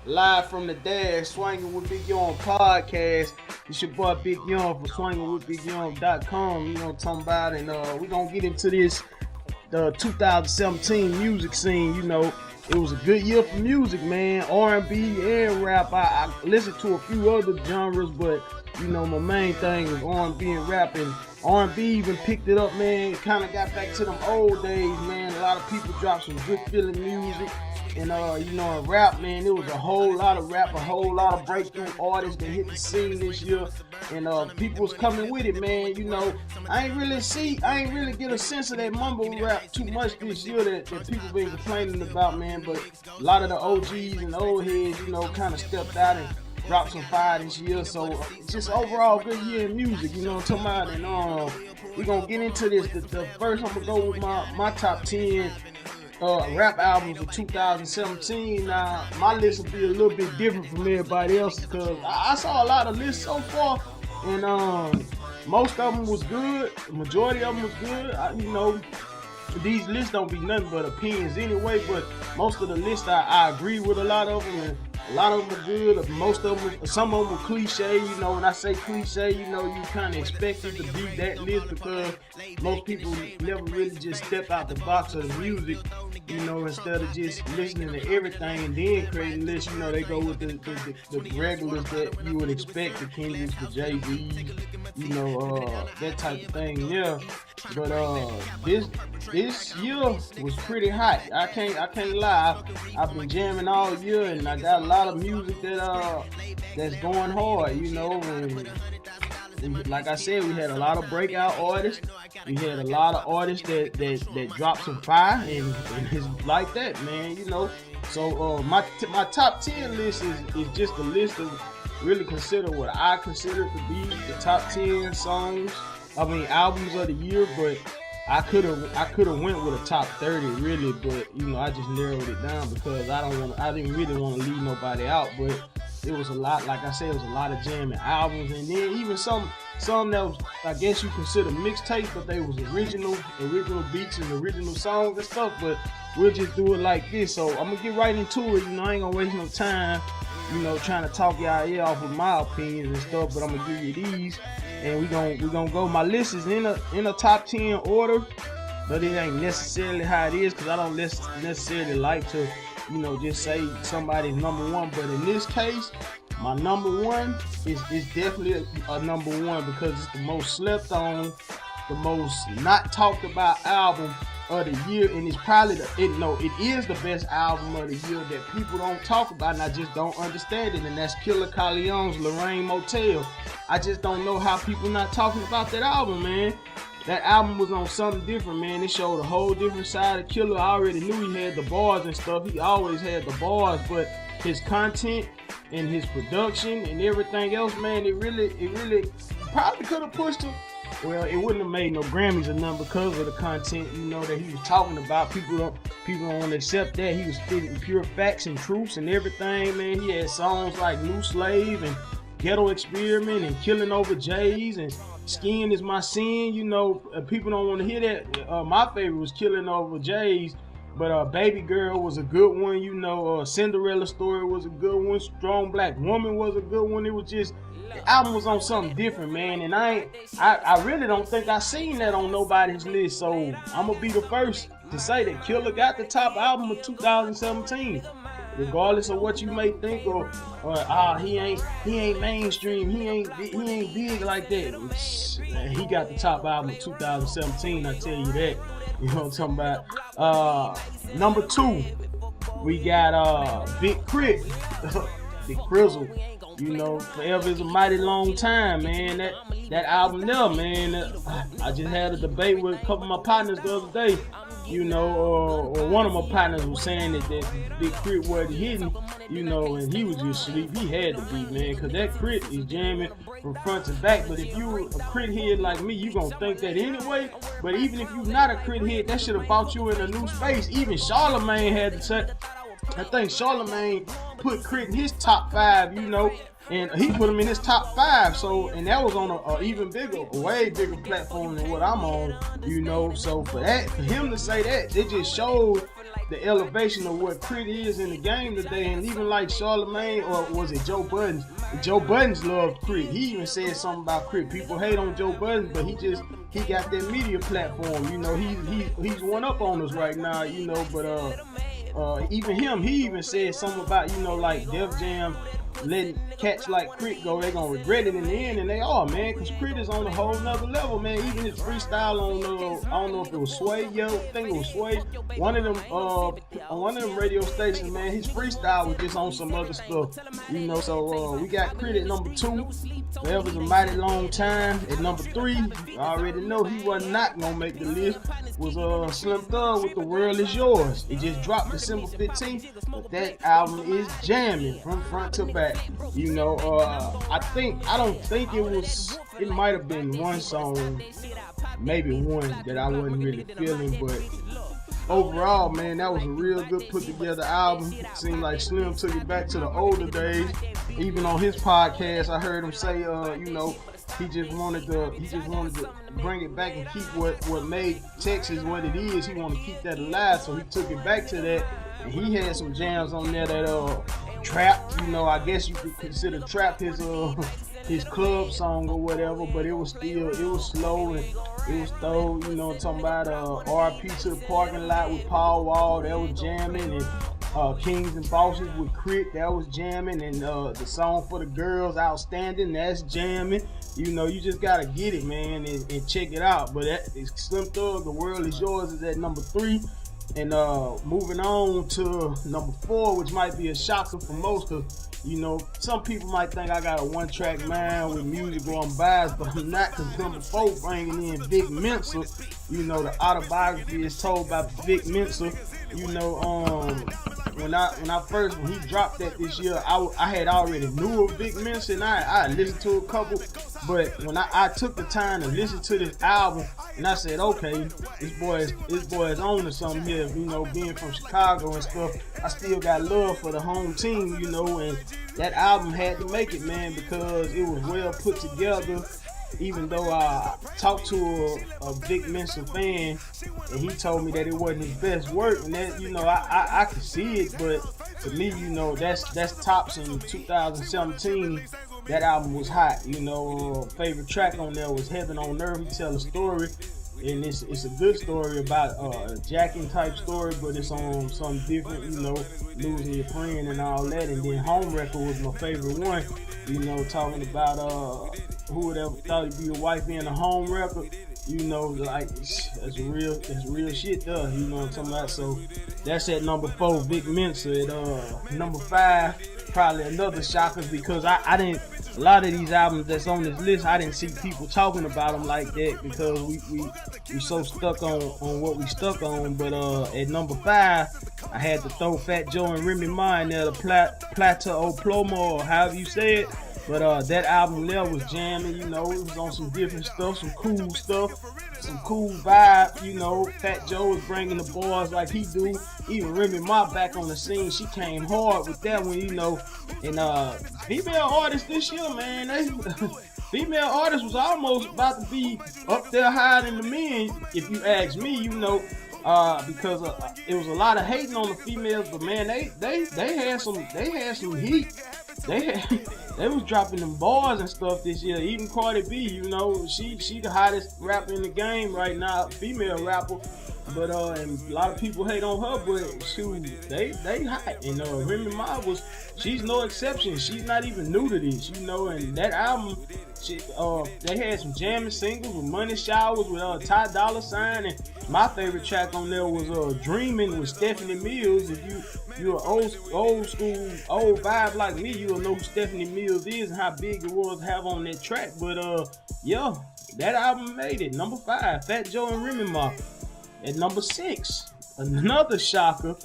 live from the Dash, Swanging with Big Young podcast. It's your boy Big Young from swangingwithbigyoung.com. You know what I'm talking about? And we're going to get into this, the 2017 music scene. You know, it was a good year for music, man. R&B and rap. I listened to a few other genres, but, you know, my main thing is R&B and rap. And R&B even picked it up, man. Kind of got back to them old days, man. A lot of people dropped some good feeling music. And, you know, in rap, man, there was a whole lot of rap, a whole lot of breakthrough artists that hit the scene this year. And people was coming with it, man. You know, I ain't really get a sense of that mumble rap too much this year that people been complaining about, man. But a lot of the OGs and old heads, you know, kind of stepped out and dropped some fire this year. So it's just overall good year in music, you know what I'm talking about? And we're going to get into this. The first, I'm going to go with my top 10 rap albums of 2017. Now, my list will be a little bit different from everybody else because I saw a lot of lists so far, and most of them was good. The majority of them was good. You know, these lists don't be nothing but opinions anyway, but most of the lists I agree with a lot of them, and a lot of them are good. Most of them, some of them were cliche. You know, when I say cliche, you know, you kind of expect it to be that list because most people never really just step out the box of the music. You know, instead of just listening to everything and then creating lists, you know, they go with the regulars that you would expect, the Kendricks, the Jay-Z's, you know, that type of thing. Yeah, but this year was pretty hot. I can't lie. I've been jamming all year, and I got a lot of music that's going hard. You know, and like I said, we had a lot of breakout artists. We had a lot of artists that dropped some fire, and it's like that, man. You know, so my top 10 list is just a list of really consider what I consider to be the top 10 albums of the year. But I could have went with a top 30 really, but you know, I just narrowed it down because I didn't really want to leave nobody out. But it was a lot, like I said, it was a lot of jamming albums, and then even some that was, I guess you consider mixtapes, but they was original beats and original songs and stuff. But we'll just do it like this. So I'm gonna get right into it. You know, I ain't gonna waste no time, you know, trying to talk y'all ear off with my opinions and stuff. But I'm gonna give you these, and we gonna go. My list is in a top 10 order, but it ain't necessarily how it is because I don't necessarily like to, you know, just say somebody's number one. But in this case, my number one is definitely a number one because it's the most slept on, the most not talked about album of the year, and it's probably it is the best album of the year that people don't talk about, and I just don't understand it. And that's Killer Leon's Lorraine Motel. I just don't know how people not talking about that album, man. That album was on something different, man. It showed a whole different side of Killer. I already knew he had the bars and stuff. He always had the bars, but his content and his production and everything else, man, it really probably could have pushed him. Well, it wouldn't have made no Grammys or nothing because of the content, you know, that he was talking about. People don't want to accept that. He was spitting pure facts and truths and everything, man. He had songs like New Slave and Ghetto Experiment and Killing Over J's and Skin Is My Sin. You know, people don't want to hear that. My favorite was Killing Over J's, but Baby Girl was a good one. You know, Cinderella Story was a good one. Strong Black Woman was a good one. It was just, the album was on something different, man. And I really don't think I seen that on nobody's list. So I'm gonna be the first to say that Killer got the top album of 2017. Regardless of what you may think, or he ain't mainstream, he ain't big like that. He got the top album of 2017. I tell you that. You know what I'm talking about? Number 2, we got Big Crit, Big Crizzle. You know, Forever Is a Mighty Long Time, man. That album there, man. I just had a debate with a couple of my partners the other day. You know, or one of my partners was saying that Big Crit wasn't hitting, you know, and he was just asleep. He had to be, man, because that Crit is jamming from front to back. But if you a Crit head like me, you gonna think that anyway. But even if you not a Crit head, that should have brought you in a new space. Even Charlemagne had to say, I think Charlemagne put Crit in his top 5, you know, and he put him in his top 5. So, and that was on a even bigger, way bigger platform than what I'm on, you know. So for him to say that, it just showed the elevation of what Crit is in the game today, and even like Charlemagne, or was it Joe Budden? Joe Budden's loved Crit. He even said something about Crit. People hate on Joe Budden, but he got that media platform. You know, he's one up on us right now. You know, but even him, he even said something about, you know, like Def Jam letting cats like Crit go, they gonna regret it in the end, and they are, man, because Crit is on a whole nother level, man. Even his freestyle on I don't know if it was Sway, I think it was Sway, one of them on one of them radio stations, man, his freestyle was just on some other stuff, you know. So we got Crit at number 2. That was a mighty long time. At number 3, I already know he was not gonna make the list, was Slim Thug with The World Is Yours. It just dropped December 15th, but that album is jamming from front to back. You know, I don't think it might have been one song, maybe one, that I wasn't really feeling, but overall, man, that was a real good put together album. It seemed like Slim took it back to the older days. Even on his podcast, I heard him say, you know, he just wanted to bring it back and keep what made Texas what it is. He wanted to keep that alive, so he took it back to that. And he had some jams on there that Trap, you know, I guess you could consider Trap his club song or whatever, but it was slow, and it was thorough, you know. Talking about RP to the Parking Lot with Paul Wall, that was jamming, and Kings and Bosses with Crit, that was jamming, and the song for the girls, Outstanding, that's jamming. You know, you just gotta get it, man, and check it out. But that is Slim Thug, The World Is Yours is at number 3. And moving on to number 4, which might be a shocker for most of, you know, some people might think I got a one-track mind with music or I'm biased, but I'm not, because number 4 bringing in Vic Mensa. You know, the autobiography is told by Vic Mensa. You know, when he dropped that this year, I had already knew of Vic Mensa, and I listened to a couple, but when I took the time to listen to this album, and I said, okay, this boy is on to something here. You know, being from Chicago and stuff, I still got love for the home team, you know, and that album had to make it, man, because it was well put together. Even though I talked to a Vic Mensa fan, and he told me that it wasn't his best work, and that, you know, I could see it, but to me, you know, that's tops in 2017. That album was hot, you know. Favorite track on there was Heaven on Earth. He tell a story, and it's a good story about a jacking type story, but it's on something different, you know, losing your friend and all that. And then Home Record was my favorite one, you know, talking about who would ever thought it'd be a wife being a home record, you know, like that's real shit there, you know what I'm talking about. So that's at number 4, Vic Mensa. At number 5, probably another shocker, because I didn't, a lot of these albums that's on this list, I didn't see people talking about them like that, because we so stuck on what we stuck on. But at number 5, I had to throw Fat Joe and Remy Ma in there, the Plata o Plomo, or however you say it. But that album there was jamming, you know. It was on some different stuff, some cool vibe, you know. Fat Joe was bringing the boys like he do. Even Remy Ma back on the scene, she came hard with that one, you know. And female artists this year, man, female artists was almost about to be up there higher than the men, if you ask me, you know. Because it was a lot of hating on the females, but man, they had some heat. They was dropping them bars and stuff this year. Even Cardi B, you know, she the hottest rapper in the game right now, female rapper. But and a lot of people hate on her, but shoot, they hot. And Remy Ma she's no exception. She's not even new to this, you know. And that album, they had some jamming singles with Money Showers with Ty Dolla $ign, and my favorite track on there was Dreaming with Stephanie Mills. If you're an old school, old vibe like me, you'll know who Stephanie Mills is and how big it was to have on that track. But yeah, that album made it. Number 5, Fat Joe and Remy Ma. At number 6, another shocker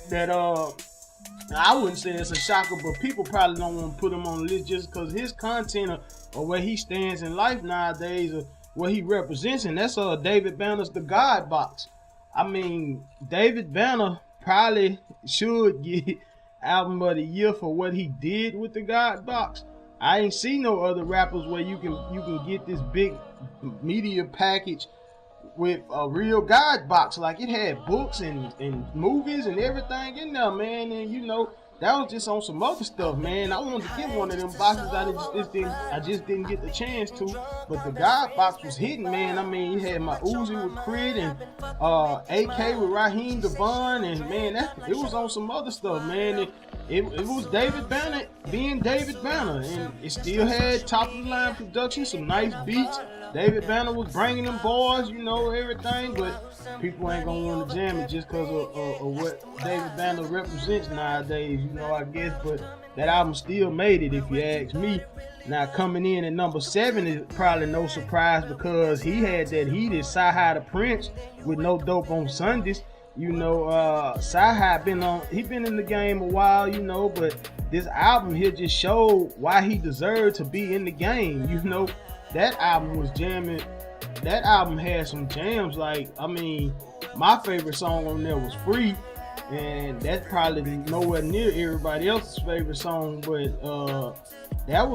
that I wouldn't say it's a shocker, but people probably don't want to put him on the list just because his content or where he stands in life nowadays, or what he represents, and that's David Banner's The God Box. I mean, David Banner probably should get Album of the Year for what he did with The God Box. I ain't seen no other rappers where you can get this big media package with a real guide box. Like, it had books and movies and everything in there, man. And you know, that was just on some other stuff, man. I wanted to get one of them boxes. I just didn't get the chance to. But the guide box was hitting, man. I mean, you had my Uzi with Crit and AK with Raheem Devon, and man, it was on some other stuff, man. It was David Banner being David Banner, and it still had top of the line production, some nice beats. David Banner was bringing them boys, you know, everything, but people ain't gonna want to jam it just because of what David Banner represents nowadays, you know, I guess. But that album still made it, if you ask me. Now, coming in at number 7 is probably no surprise, because he had that heated h.e.r. the Prince with No Dope on Sundays. You know, h.e.r. been in the game a while, you know, but this album here just showed why he deserved to be in the game, you know. That album was jamming. That album had some jams. Like, I mean, my favorite song on there was Free, and that's probably nowhere near everybody else's favorite song. But that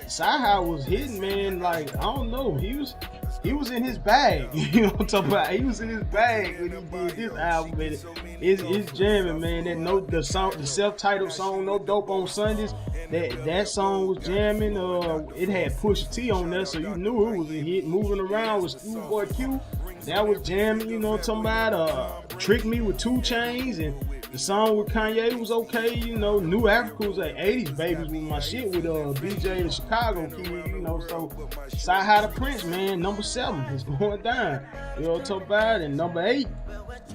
h.e.r. was hitting, man. Like, I don't know, he was in his bag. You know what I'm talking about? He was in his bag when he did this album, man. It's jamming, man. The self-titled song, No Dope on Sundays. That song was jamming. It had Pusha T on there, so you knew it was a hit. Moving Around with Schoolboy Q, that was jamming. You know what I'm talking about? Trick Me with 2 Chainz, and the song with Kanye was okay. You know, New Africa was like 80s babies with my shit with BJ the Chicago Kid. You know, so h.e.r. the Prince, man, number 7 is going down. You know what I'm talking about? And number 8,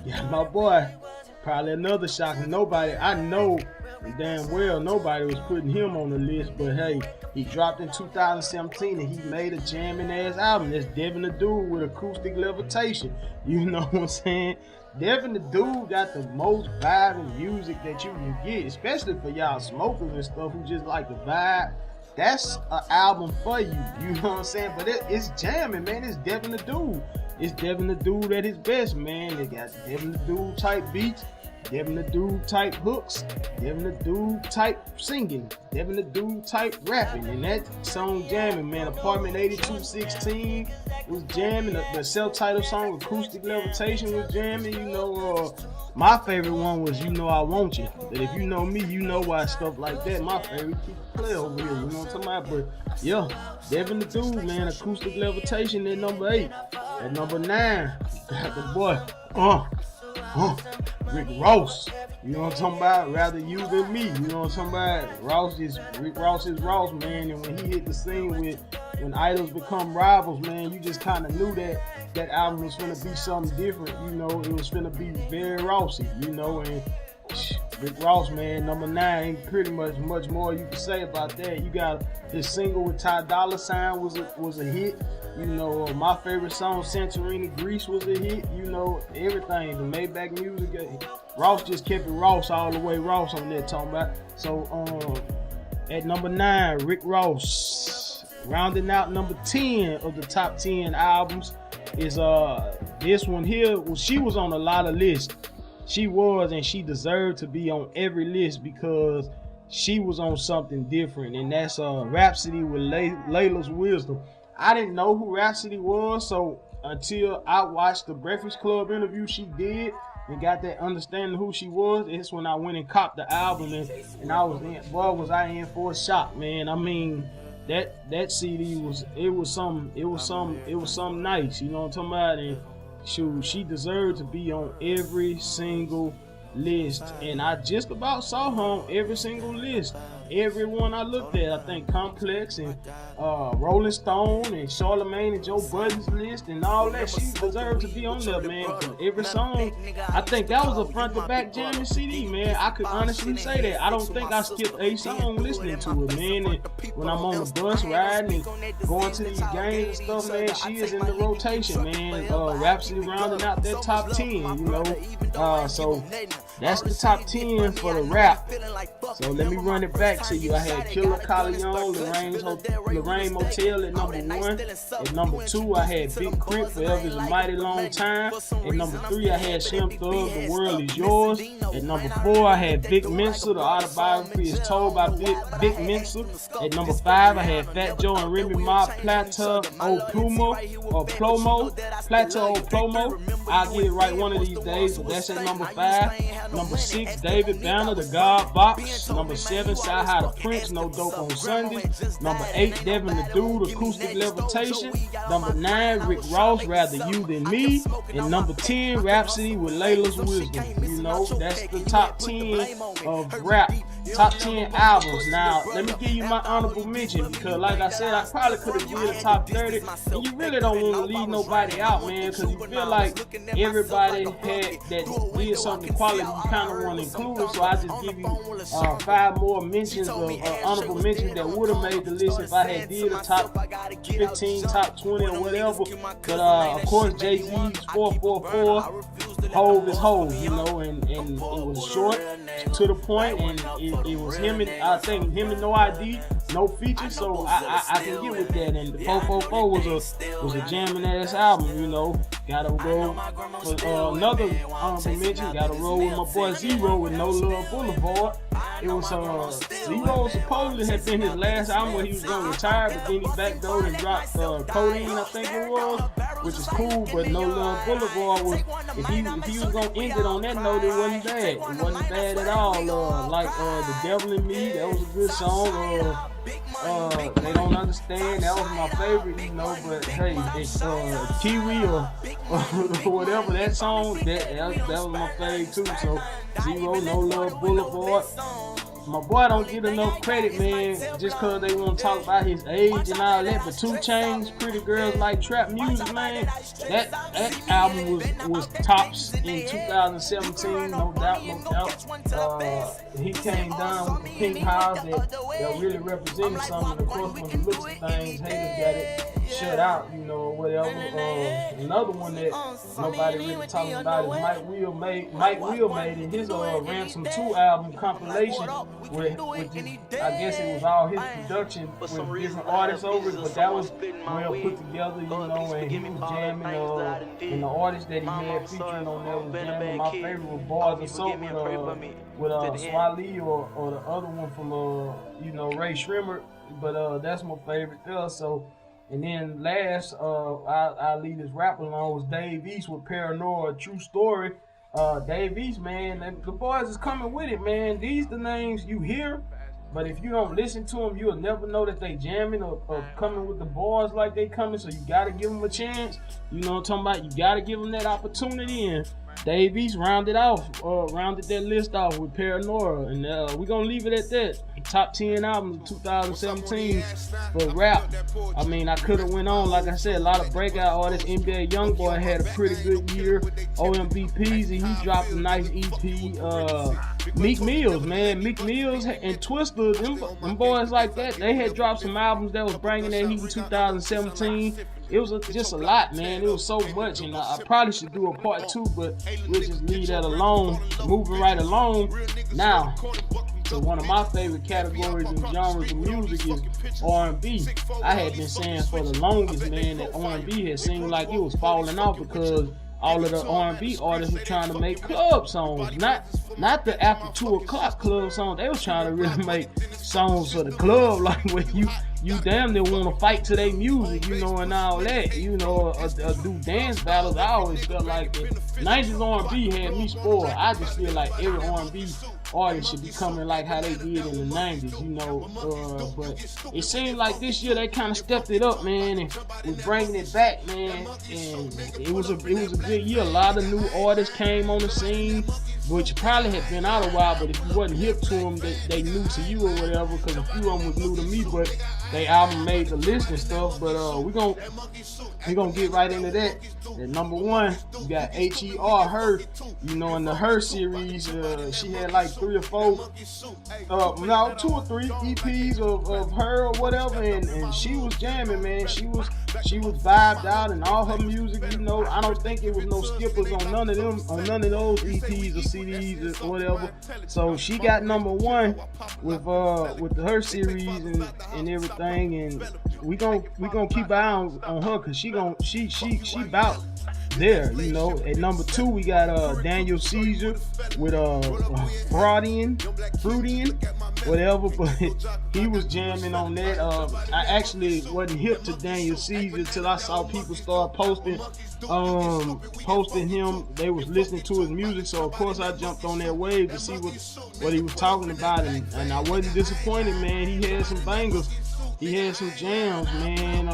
yeah, my boy, probably another shocker. I know damn well nobody was putting him on the list, but hey, he dropped in 2017 and he made a jamming ass album. That's Devin the Dude with Acoustic Levitation. You know what I'm saying? Devin the Dude got the most vibing music that you can get, especially for y'all smokers and stuff who just like the vibe. That's an album for you. You know what I'm saying? But it's jamming, man. It's Devin the Dude. It's Devin the Dude at his best, man. They got Devin the Dude type beats, Devin the Dude type hooks, Devin the Dude type singing, Devin the Dude type rapping, and that song jamming, man. Apartment 8216 was jamming. The self-titled song Acoustic Levitation was jamming. You know, my favorite one was You Know I Want You. But if you know me, you know why stuff like that. My favorite, keep it clear over here. You know what I'm talking about? But yeah, Devin the Dude, man. Acoustic Levitation at number 8. At number 9, got the boy, Rick Ross. You know what I'm talking about? Rather You Than Me. You know what I'm talking about? Rick Ross is Ross, man. And when he hit the scene with When Idols Become Rivals, man, you just kind of knew that album was gonna be something different. You know, it was gonna be very Rossy. You know, and Rick Ross, man, number 9, ain't pretty much more you can say about that. You got his single with Ty Dolla $ign was a hit. You know, my favorite song, Santorini Grease, was a hit. You know, everything, the Maybach music. Ross just kept it Ross all the way Ross on that, talking about. So, at number 9, Rick Ross. Rounding out number 10 of the top 10 albums is this one here. Well, she was on a lot of lists. She was, and she deserved to be on every list because she was on something different, and that's Rhapsody with Layla's Wisdom. I didn't know who Rhapsody was, so until I watched the Breakfast Club interview she did and got that understanding who she was, it's when I went and copped the album, and I was in, boy, was I in for a shock, man. I mean, that CD was something nice, you know what I'm talking about? And shoot, she deserved to be on every single list, and I just about saw her on every single list. Everyone I looked at, I think Complex and Rolling Stone and Charlemagne and Joe Budden's list and all that, she deserved to be on there, man. Every song, I think that was a front to back jamming CD, man. I could honestly say that. I don't think I skipped a song listening to it, man. And when I'm on the bus riding and going to these games and stuff, man, she is in the rotation, man. Rhapsody rounding out that top 10, you know. So that's the top 10 for the rap. So let me run it back to you. I had Killer Colleon, Lorraine Motel at number 1. At number 2, I had Big Crit, Forever Is a Mighty Long Time. At number 3, I had Slim Thug, The World Is Yours. At number 4, I had Vic Mensa, The Autobiography Is Told by Vic Mensa. At number 5, I had Fat Joe and Remy Ma, Plateau O Plomo. I'll get it right one of these days, but that's at number 5. Number 6, David Banner, The God Box. Number 7, Sci-Hi the Prince, No Dope on Sunday. Number 8, Devin the Dude, Acoustic Levitation. Number 9, Rick Ross, Rather You Than Me. And number 10, Rhapsody with Layla's Wisdom. You know, that's the top 10 of rap. Top 10 albums. Now, let me give you my honorable mention, because like I said, I probably could have did a top 30, and you really don't want to leave nobody out, man, because you feel like everybody had that did something quality you kind of want to include them. So I just give you 5 more mentions of honorable mentions that would have made the list if I had did a top 15, top 20 or whatever. But of course, Jay-Z's 444, Hove is Hove, you know, and it was short, to the point, and it was him and I think him and No ID, no features, so I can get with that. And the 444 was a jamming ass album, you know. Gotta roll for another honorable mention. Gotta roll with my boy Zero with No Love Boulevard. It was Zero supposedly had been his last album where he was gonna retire, but then he backdoored and dropped Codeine, I think it was, which is cool. But No Love Boulevard was, if he was gonna end it on that note, it wasn't bad. It wasn't bad at all. Like The Devil in Me, that was a good song. They Don't Understand, that was my favorite, you know. But hey, it's Kiwi or whatever, that song, that was my favorite too. So Zero, No Love Boulevard. My boy don't get enough credit, man, just cause they want to talk about his age and all that. But 2 Chainz, Pretty Girls Like Trap Music, man, that album was tops in 2017, no doubt. He came down with the Pink House that really represented something. Of course, when he looks at things, haters got it shut out, you know, or whatever. Another one that nobody really talking about is Mike Will made in his Ransom 2 album compilation, with I guess it was all his production with different artists over it, but that was well put together, you know, and he was jamming, and the artists that he had featuring on there was jamming. My favorite was Bars of Soap with Swali or the other one from you know, Ray Shrimmer, but that's my favorite there. So, and then last I lead this rap along was Dave East with Paranoia, True Story. Dave East, man, the boys is coming with it, man. These the names you hear, but if you don't listen to them, you'll never know that they jamming or coming with the bars like they coming. So you gotta give them a chance. You know what I'm talking about? You gotta give them that opportunity. And Dave East rounded that list off with Paranoia, and we're gonna leave it at that. Top 10 albums of 2017 for rap. I mean, I could have went on, like I said, a lot of breakout artists. NBA Youngboy had a pretty good year. OMB Peasy, he dropped a nice EP. Meek Mills, man, Meek Mills and Twista, them boys like that, they had dropped some albums that was bringing that heat in 2017. It was just a lot, man. It was so much, and I probably should do a part 2, but we'll just leave that alone. Moving right along now. So one of my favorite categories and genres of music is R&B. I had been saying for the longest, man, that R&B had seemed like it was falling off because all of the R&B artists were trying to make club songs, not the after 2 o'clock club songs. They was trying to really make songs for the club, like where you damn near want to fight to their music, you know, and all that, you know, do dance battles. I always felt like the 90s R&B had me spoiled. I just feel like every R&B artist should be coming like how they did in the 90s, you know, but it seemed like this year they kind of stepped it up, man, and was bringing it back, man, and it was a good year. A lot of new artists came on the scene, which probably had been out a while, but if you wasn't hip to them, they new to you or whatever, because a few of them was new to me. But they album made the list and stuff. But we gonna get right into that. At number 1, you got h.e.r. her. You know, in the Her series, she had like 3 or 4, no, 2 or 3 EPs of her or whatever, and she was jamming, man. She was vibed out, and all her music, you know, I don't think it was no skippers on none of them, on none of those EPs or CDs or whatever. So she got number 1 with the Her series and everything, and we gonna keep an eye on her, cause she bout there, you know. At number 2, we got Daniel Caesar with Freudian, whatever, but he was jamming on that. I actually wasn't hip to Daniel Caesar till I saw people start posting him. They was listening to his music, so of course I jumped on that wave to see what he was talking about, and I wasn't disappointed, man. He had some bangers. He had some jams, man.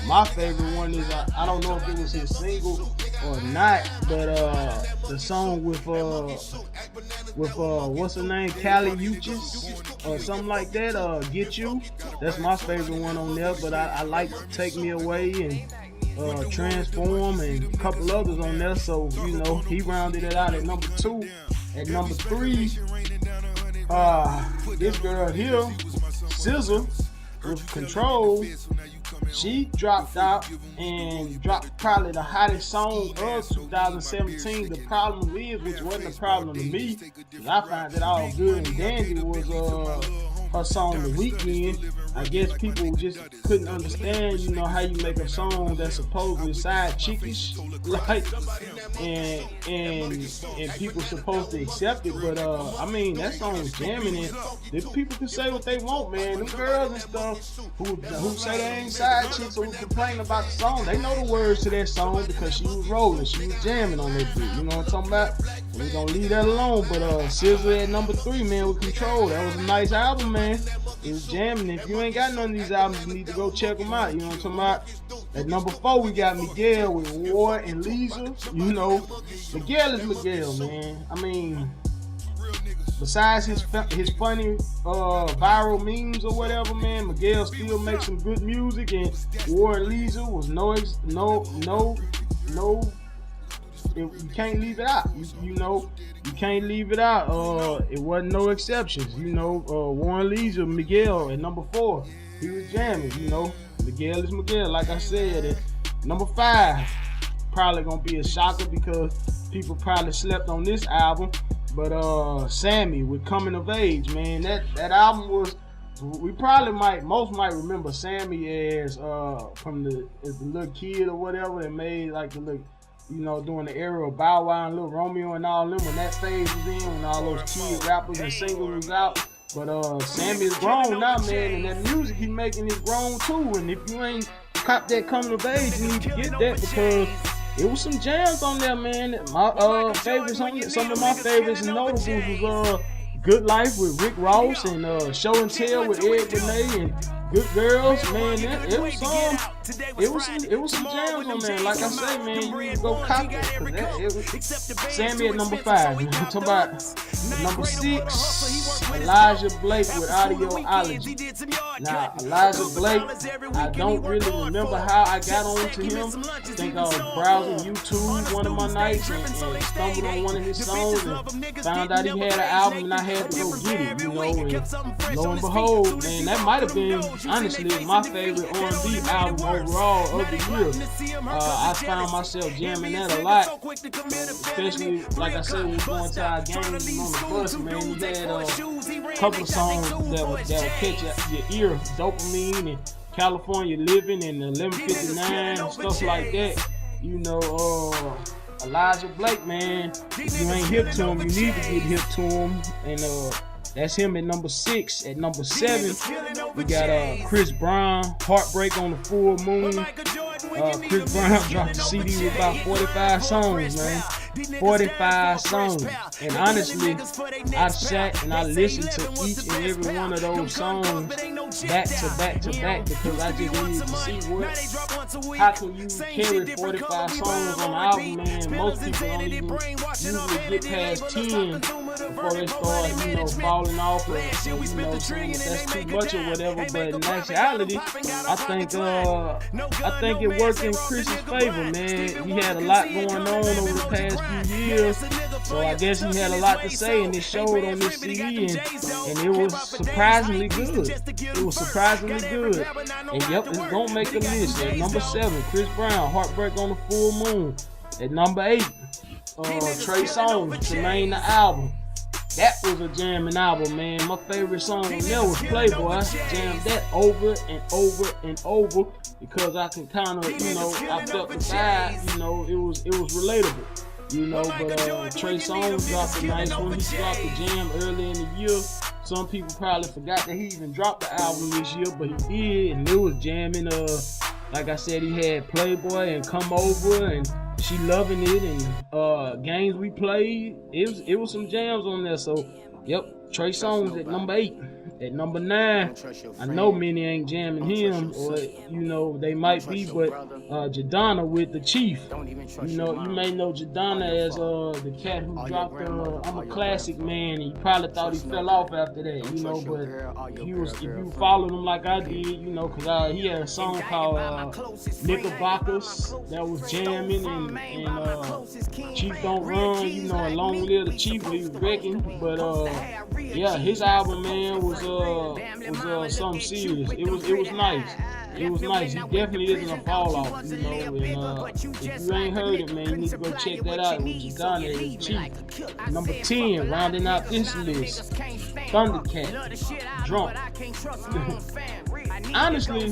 My favorite one is, I don't know if it was his single or not, but the song with what's her name, Kali Uchis or something like that, Get You. That's my favorite one on there, but I like Take Me Away and Transform and a couple others on there, so you know, he rounded it out at number 2. At number 3, this girl here, SZA, with Control, she dropped out and dropped probably the hottest song of 2017. The problem is, which wasn't a problem to me, because I find it all good and dandy, was her song The Weeknd. I guess people just couldn't understand, you know, how you make a song that's supposedly side chickish, like, and people supposed to accept it, but I mean, that song was jamming, and if people can say what they want, man. Them girls and stuff who say they ain't side chicks or who complain about the song, they know the words to that song because she was rolling, she was jamming on that beat. You know what I'm talking about? We're gonna leave that alone. But SZA at number 3, man, with Control. That was a nice album, man. It was jamming. If you ain't got none of these albums, you need to go check them out. You know what I'm talking about? At number 4, we got Miguel with War and Lisa. You know, Miguel is Miguel, man. I mean, besides his funny viral memes or whatever, man, Miguel still makes some good music, and War and Lisa was you can't leave it out. You know, you can't leave it out. It wasn't no exceptions. You know, Warren Lisa, Miguel at number 4, he was jamming. You know, Miguel is Miguel. Like I said, at number 5, probably gonna be a shocker because people probably slept on this album. But Sammy with Coming of Age, man, that album was. We probably most might remember Sammy as from the little kid or whatever that made like the little, you know, during the era of Bow Wow and Lil Romeo and all them, when that phase was in, when all those kid rappers and singles was out. But Sammy is grown now, man, and that music he making is grown too. And if you ain't cop that Coming of Age, you need to get that, because it was some jams on there, man. My favorites, some of my favorites and notables was Good Life with Rick Ross and Show and Tell with Ed Renee and Good Girls, man. It was some jams on there. Like I say, man, you need to go copy it. It was Sammy at number 5. I'm talking about number 6, Elijah Blake with Audioology. Now, Elijah Blake, I don't really remember how I got on to him. I think I was browsing YouTube one of my nights and stumbled on one of his songs and found out he had an album, and I had to go get it, you know. And lo and behold, man, that might have been, honestly, my favorite R&B album overall of the year. I found myself jamming that a lot, especially, like I said, when we going to our games on the bus, man. We had a couple of songs that would catch your ear, Dopamine and California Living and 1159 and stuff like that. You know, Elijah Blake, man, if you ain't hip to him, you need to get hip to him. And that's him at number 6. At number 7, we got Chris Brown, Heartbreak on the Full Moon. Chris Brown dropped the CD with about 45 songs, man. 45 songs. And honestly, I've sat and I listened to each and every one of those songs back to back to back, because I just needed to see how can you carry 45 songs on an album, man. Most people don't even usually get past 10 before they start, falling off, or saying that's too much or whatever. But in actuality, I think it worked in Chris's favor, man. He had a lot going on over the past few years, so I guess he had a lot to say, and it showed on this CD, and it was surprisingly good. It was surprisingly good. And yep, it's gonna make the list. At number 7, Chris Brown, Heartbreak on the Full Moon. At number 8, Trey Songz, Tremaine the Album. That was a jamming album, man. My favorite song on there was Playboy. I jammed that over and over and over because I can kind of, I felt the vibe, it was relatable. But Trey Songz dropped a nice one. He dropped a jam early in the year. Some people probably forgot that he even dropped the album this year, but he did, and it was jamming. Like I said, he had Playboy and Come Over and She Loving It and Games We Played. It was some jams on there. So, yep, Trey Songz at number 8. At number 9, I know many ain't jamming him, or they might be, but Jadonna with the Chief. You may know Jadonna as the cat who dropped I'm a Classic Man. He probably thought he fell off after that, but if you followed him like I did, because he had a song called Knickerbockers that was jamming, and Chief Don't Run, Long Live the Chief, he was wrecking. But yeah, his album, man, was something serious. It was nice. It was nice. He definitely isn't a fall off, and if you ain't heard it, man, you need to go check that out. It was Jadonna and Chief. Number 10, rounding out this list, Thundercat, Drunk. Honestly,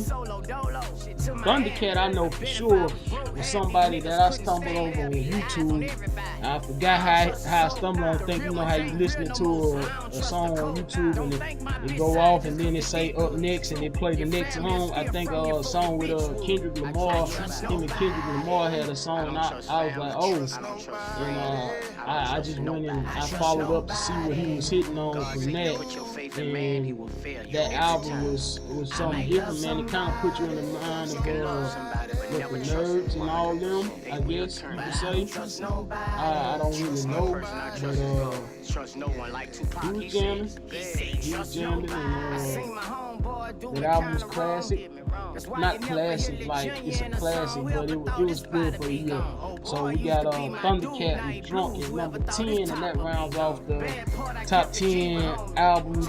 Thundercat, I know for sure, was somebody that I stumbled over on YouTube. I forgot how I stumbled on. I think how you listening to a song on YouTube and it go off and then it say up next and they play the next song. I think a song with Kendrick Lamar. Him and Kendrick Lamar had a song, and I was like, oh, and I just went and I followed up to see what he was hitting on from that, and that album was something different, man. It kind of put you in the mind of the Nerds and all them, I guess you could say. I don't really know, but he was jamming, and that album was classic. Not classic, like it's a classic, but it was good for a year. So we got Thundercat and Drunk at number 10, and that rounds off the top 10 albums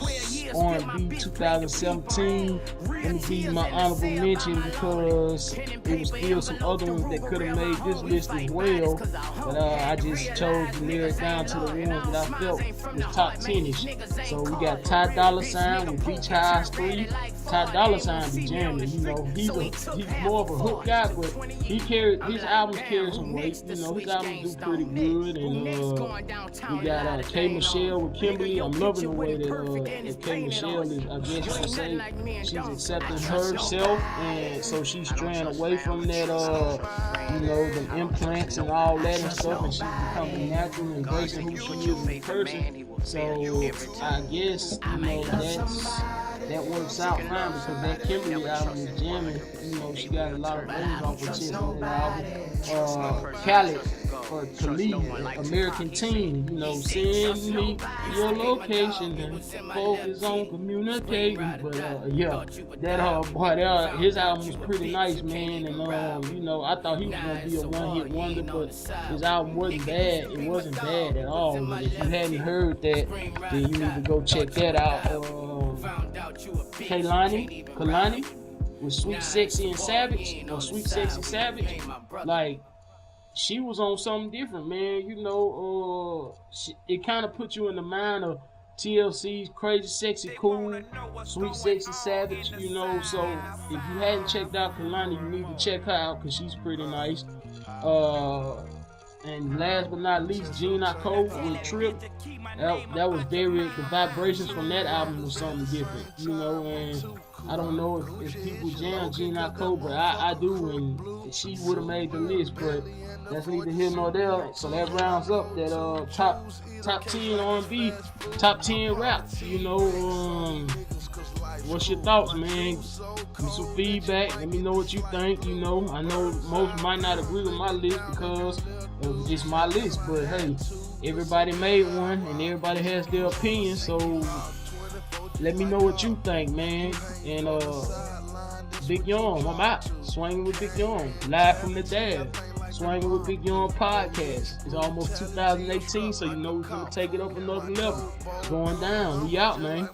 R&B 2017. Let me give you my honorable mention because there was still some other ones that could have made this list as well, but I just chose to narrow it down to the ones that I felt was top 10ish. So we got Ty Dolla $ign with Beach House 3. Ty Dolla $ign be jamming, he's more of a hook guy, but his albums carry some weight. His albums do pretty good, and we got K Michelle with Kimberly. I'm loving the way that K Michelle is, I guess you could say, she's accepting herself, and so she's straying away from that, the implants and all that and stuff, and she's becoming natural and embracing who she is as a person. So I guess that works out fine because that Kimberly album is jamming. She got a lot of things off her chest on that album. Khaled or Khalid, American Teen, send me your location and focus on communicating. But yeah, his album was pretty nice, man. And I thought he was gonna be a one-hit wonder, but his album wasn't bad. It wasn't bad at all. And if you hadn't heard that, then you need to go check that out. Kalani with Sweet Sexy and Savage, or Sweet Sexy Savage, like she was on something different, man. It kind of put you in the mind of TLC's Crazy Sexy Cool, Sweet Sexy Savage, So if you hadn't checked out Kalani, you need to check her out because she's pretty nice. And last but not least, Gina Cole with Trip. That was the vibrations from that album was something different, and I don't know if people jam Gina Cole, but I do, and she would have made the list, but that's neither here nor there. So that rounds up that top 10 R&B, top 10 rap. What's your thoughts, man? Give me some feedback. Let me know what you think. I know most might not agree with my list because it's my list, but hey, everybody made one, and everybody has their opinion. So let me know what you think, man. And Big Young, I'm out. Swanging with Big Young, live from the dad. Swanging with Big Young podcast. It's almost 2018, so you know we're gonna take it up another level. Going down. We out, man.